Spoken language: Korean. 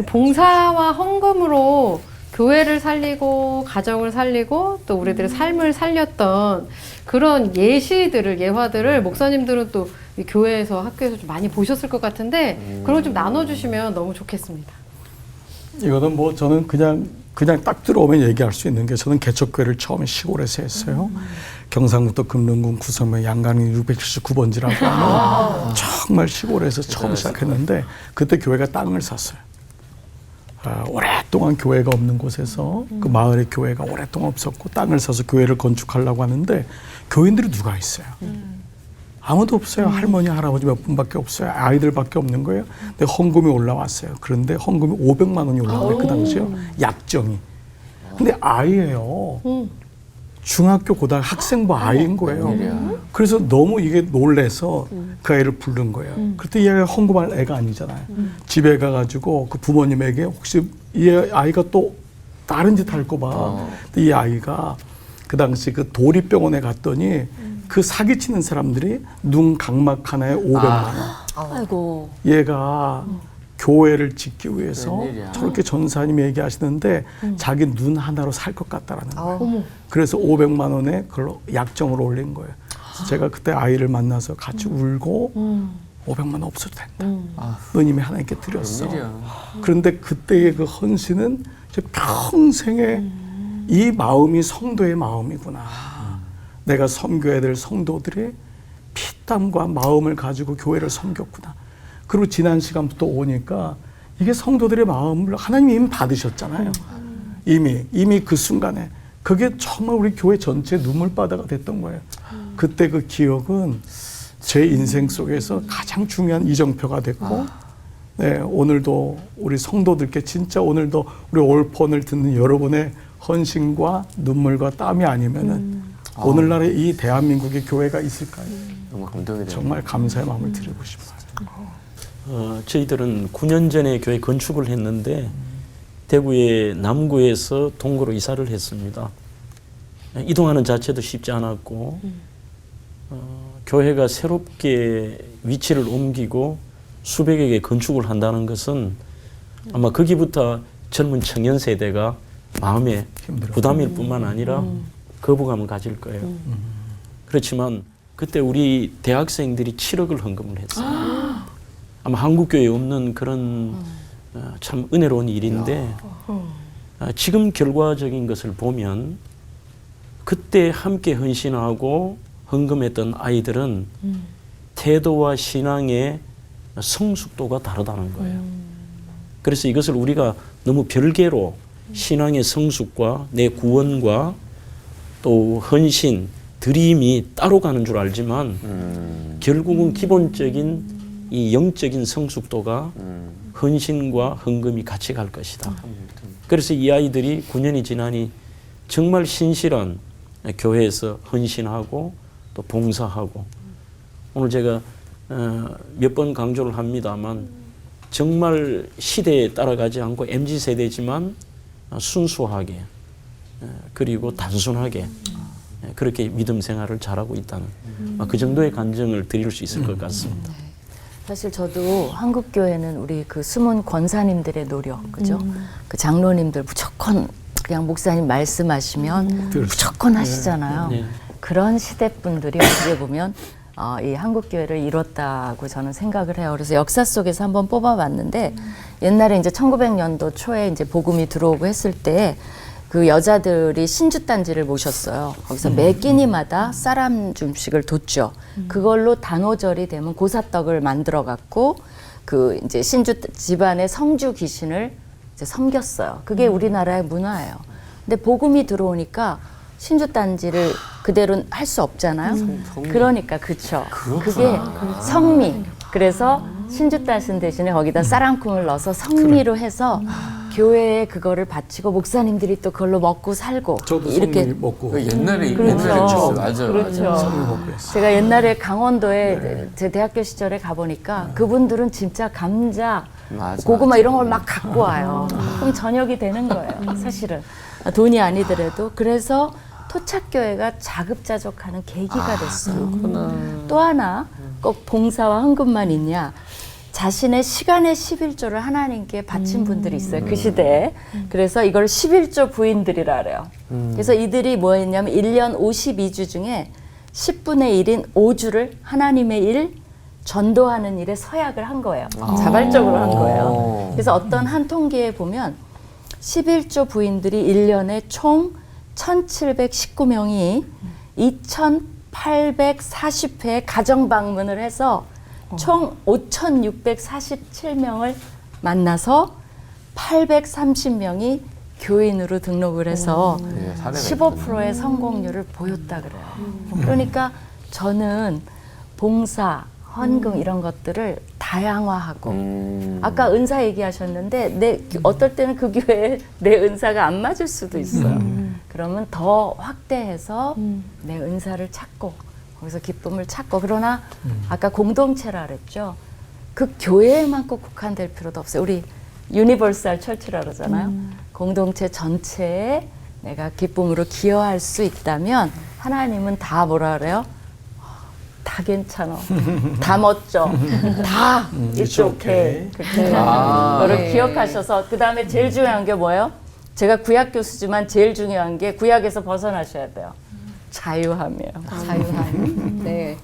봉사와 헌금으로 교회를 살리고 가정을 살리고 또 우리들의 삶을 살렸던 그런 예화들을 목사님들은 또 이 교회에서 학교에서 좀 많이 보셨을 것 같은데 그런 걸 좀 나눠주시면 너무 좋겠습니다. 이거는 뭐 저는 그냥 딱 들어오면 얘기할 수 있는 게 저는 개척교회를 처음에 시골에서 했어요. 경상북도 금능군 구성면 양강리 679번지라고 하는 정말 시골에서 처음 시작했는데 그때 교회가 땅을 샀어요. 오랫동안 교회가 없는 곳에서 그 마을에 교회가 오랫동안 없었고 땅을 사서 교회를 건축하려고 하는데 교인들이 누가 있어요? 아무도 없어요. 할머니, 할아버지 몇 분밖에 없어요. 아이들밖에 없는 거예요. 근데 헌금이 올라왔어요. 그런데 헌금이 500만 원이 올라와요. 그 당시요. 약정이. 근데 아이예요. 중학교 고등학교 학생부 아이인 거예요. 그래서 너무 이게 놀래서 그 아이를 부른 거예요. 그때 이 아이가 헌금할 애가 아니잖아요. 집에 가가지고 그 부모님에게 혹시 이 아이가 또 다른 짓 할거 봐. 근데 이 아이가 그 당시 그 도립병원에 갔더니 그 사기치는 사람들이 눈 각막 하나에 500만 원. 아이고. 얘가 교회를 짓기 위해서 저렇게 전사님이 얘기하시는데 자기 눈 하나로 살 것 같다라는 거예요. 그래서 500만 원에 그걸로 약정을 올린 거예요. 그래서 제가 그때 아이를 만나서 같이 울고 500만 원 없어도 된다. 너님이 하나님께 드렸어. 그런데 그때의 그 헌신은 평생에 이 마음이 성도의 마음이구나. 내가 섬겨야 될 성도들이 피땀과 마음을 가지고 교회를 섬겼구나. 그리고 지난 시간부터 오니까 이게 성도들의 마음을 하나님이 이미 받으셨잖아요. 이미 그 순간에 그게 정말 우리 교회 전체 눈물바다가 됐던 거예요. 그때 그 기억은 제 인생 속에서 가장 중요한 이정표가 됐고 네, 오늘도 우리 성도들께 진짜 오늘도 우리 올폰을 듣는 여러분의 헌신과 눈물과 땀이 아니면은 오늘날의 이 대한민국의 교회가 있을까요? 너무 감동이 돼요. 정말 감사의 마음을 드리고 싶어요. 저희들은 9년 전에 교회 건축을 했는데 대구의 남구에서 동구로 이사를 했습니다. 이동하는 자체도 쉽지 않았고 교회가 새롭게 위치를 옮기고 수백여 개 건축을 한다는 것은 아마 거기부터 젊은 청년 세대가 마음에 부담일 뿐만 아니라 거부감을 가질 거예요. 그렇지만 그때 우리 대학생들이 7억을 헌금을 했어요. 아마 한국교회에 없는 그런 참 은혜로운 일인데 지금 결과적인 것을 보면 그때 함께 헌신하고 헌금했던 아이들은 태도와 신앙의 성숙도가 다르다는 거예요. 그래서 이것을 우리가 너무 별개로 신앙의 성숙과 내 구원과 또 헌신, 드림이 따로 가는 줄 알지만 결국은 기본적인 이 영적인 성숙도가 헌신과 헌금이 같이 갈 것이다. 그래서 이 아이들이 9년이 지나니 정말 신실한 교회에서 헌신하고 또 봉사하고 오늘 제가 몇 번 강조를 합니다만 정말 시대에 따라가지 않고 MZ세대지만 순수하게 그리고 단순하게 그렇게 믿음 생활을 잘하고 있다는 그 정도의 간증을 드릴 수 있을 것 같습니다. 사실 저도 한국교회는 우리 그 숨은 권사님들의 노력, 그죠? 그 장로님들 무조건 그냥 목사님 말씀하시면 무조건 하시잖아요. 네. 그런 시대분들이 어떻게 보면 이 한국교회를 이뤘다고 저는 생각을 해요. 그래서 역사 속에서 한번 뽑아봤는데 옛날에 이제 1900년도 초에 이제 복음이 들어오고 했을 때 그 여자들이 신주단지를 모셨어요. 거기서 매 끼니마다 쌀 한 줌씩을 뒀죠. 그걸로 단오절이 되면 고사떡을 만들어 갖고 그 이제 신주 집안의 성주 귀신을 이제 섬겼어요. 그게 우리나라의 문화예요. 근데 복음이 들어오니까 신주단지를 그대로 할 수 없잖아요. 그러니까 그쵸. 그게 성미. 그래서 신주단지 대신에 거기다 쌀 한 큼을 넣어서 성미로 해서 교회에 그거를 바치고 목사님들이 또 그걸로 먹고 살고 저도 이렇게 성미 먹고 옛날에 그렇죠. 맞아요. 그렇죠. 맞아요. 성미 먹고 했어요. 제가 옛날에 강원도에 제 대학교 시절에 가보니까 그분들은 진짜 감자, 맞아, 고구마 이런 걸 막 갖고 와요. 그럼 저녁이 되는 거예요. 사실은 돈이 아니더라도. 그래서 토착교회가 자급자족하는 계기가 됐어요. 또 하나 꼭 봉사와 헌금만 있냐. 자신의 시간의 11조를 하나님께 바친 분들이 있어요. 그 시대에. 그래서 이걸 11조 부인들이라 그래요. 그래서 이들이 뭐 했냐면 1년 52주 중에 10분의 1인 5주를 하나님의 일, 전도하는 일에 서약을 한 거예요. 자발적으로 한 거예요. 그래서 어떤 한 통계에 보면 11조 부인들이 1년에 총 1719명이 2840회 가정 방문을 해서 총 5647명을 만나서 830명이 교인으로 등록을 해서 네, 사례가 15%의 성공률을 보였다 그래요. 그러니까 저는 봉사, 헌금 이런 것들을 다양화하고 아까 은사 얘기하셨는데 어떨 때는 그 교회에 내 은사가 안 맞을 수도 있어요. 그러면 더 확대해서 내 은사를 찾고 거기서 기쁨을 찾고 그러나 아까 공동체라 그랬죠. 그 교회에만 꼭 국한될 필요도 없어요. 우리 유니버설 철치라 그러잖아요. 공동체 전체에 내가 기쁨으로 기여할 수 있다면 하나님은 다 뭐라 그래요? 다 괜찮아. 다 멋져. 다 it's okay. 그렇게 너를 기억하셔서 그 다음에 제일 중요한 게 뭐예요? 제가 구약 교수지만 제일 중요한 게 구약에서 벗어나셔야 돼요. 자유함이에요. 자유함. 네.